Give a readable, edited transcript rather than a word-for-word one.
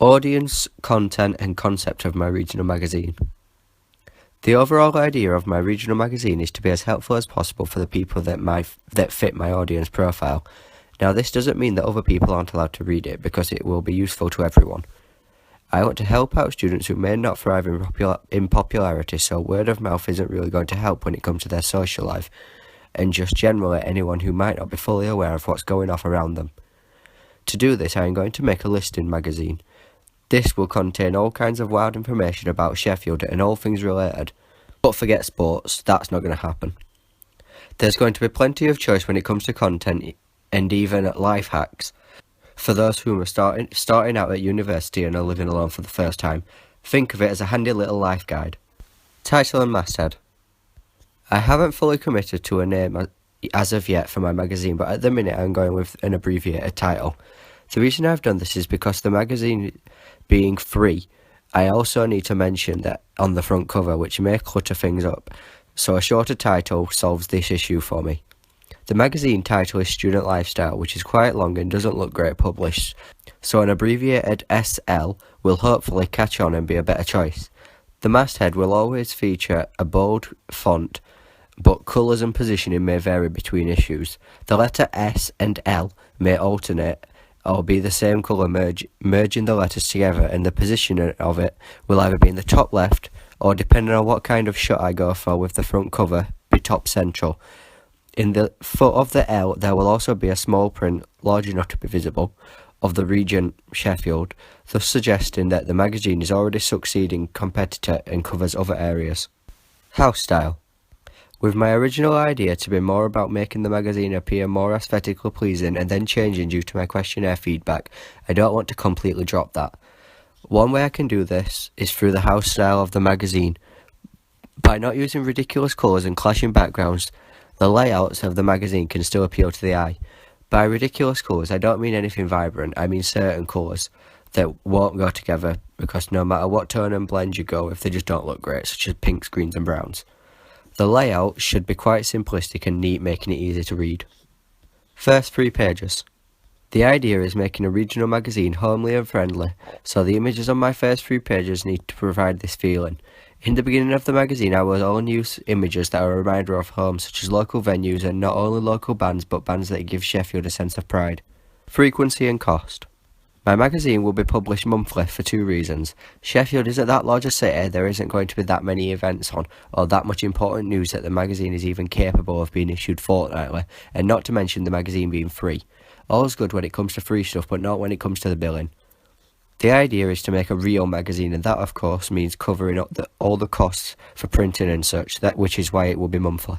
Audience, content and concept of my regional magazine. The overall idea of my regional magazine is to be as helpful as possible for the people that fit my audience profile. Now, this doesn't mean that other people aren't allowed to read it, because it will be useful to everyone. I want to help out students who may not thrive in popularity, so word of mouth isn't really going to help when it comes to their social life, and just generally anyone who might not be fully aware of what's going on around them. To do this, I am going to make a listing magazine. This will contain all kinds of wild information about Sheffield and all things related. But forget sports, that's not going to happen. There's going to be plenty of choice when it comes to content and even life hacks. For those who are starting out at university and are living alone for the first time, think of it as a handy little life guide. Title and masthead. I haven't fully committed to a name as of yet for my magazine, but at the minute I'm going with an abbreviated title. The reason I've done this is because the magazine being free, I also need to mention that on the front cover, which may clutter things up, so a shorter title solves this issue for me. The magazine title is Student Lifestyle, which is quite long and doesn't look great published, so an abbreviated SL will hopefully catch on and be a better choice. The masthead will always feature a bold font, but colours and positioning may vary between issues. The letter S and L may alternate or be the same colour, merging the letters together, and the positioning of it will either be in the top left or, depending on what kind of shot I go for with the front cover, be top central. In the foot of the L there will also be a small print, large enough to be visible, of the region Sheffield, thus suggesting that the magazine is already succeeding competitor and covers other areas. House style. With my original idea to be more about making the magazine appear more aesthetically pleasing and then changing due to my questionnaire feedback, I don't want to completely drop that. One way I can do this is through the house style of the magazine. By not using ridiculous colours and clashing backgrounds, the layouts of the magazine can still appeal to the eye. By ridiculous colours, I don't mean anything vibrant, I mean certain colours that won't go together, because no matter what tone and blend you go with, they just don't look great, such as pinks, greens and browns. The layout should be quite simplistic and neat, making it easy to read. First 3 pages. The idea is making a regional magazine homely and friendly, so the images on my first 3 pages need to provide this feeling. In the beginning of the magazine, I will only use images that are a reminder of home, such as local venues and not only local bands, but bands that give Sheffield a sense of pride. Frequency and cost. My magazine will be published monthly for 2 reasons. Sheffield isn't that large a city, there isn't going to be that many events on, or that much important news that the magazine is even capable of being issued fortnightly, and not to mention the magazine being free. All's good when it comes to free stuff, but not when it comes to the billing. The idea is to make a real magazine, and that of course means covering up all the costs for printing and such, which is why it will be monthly.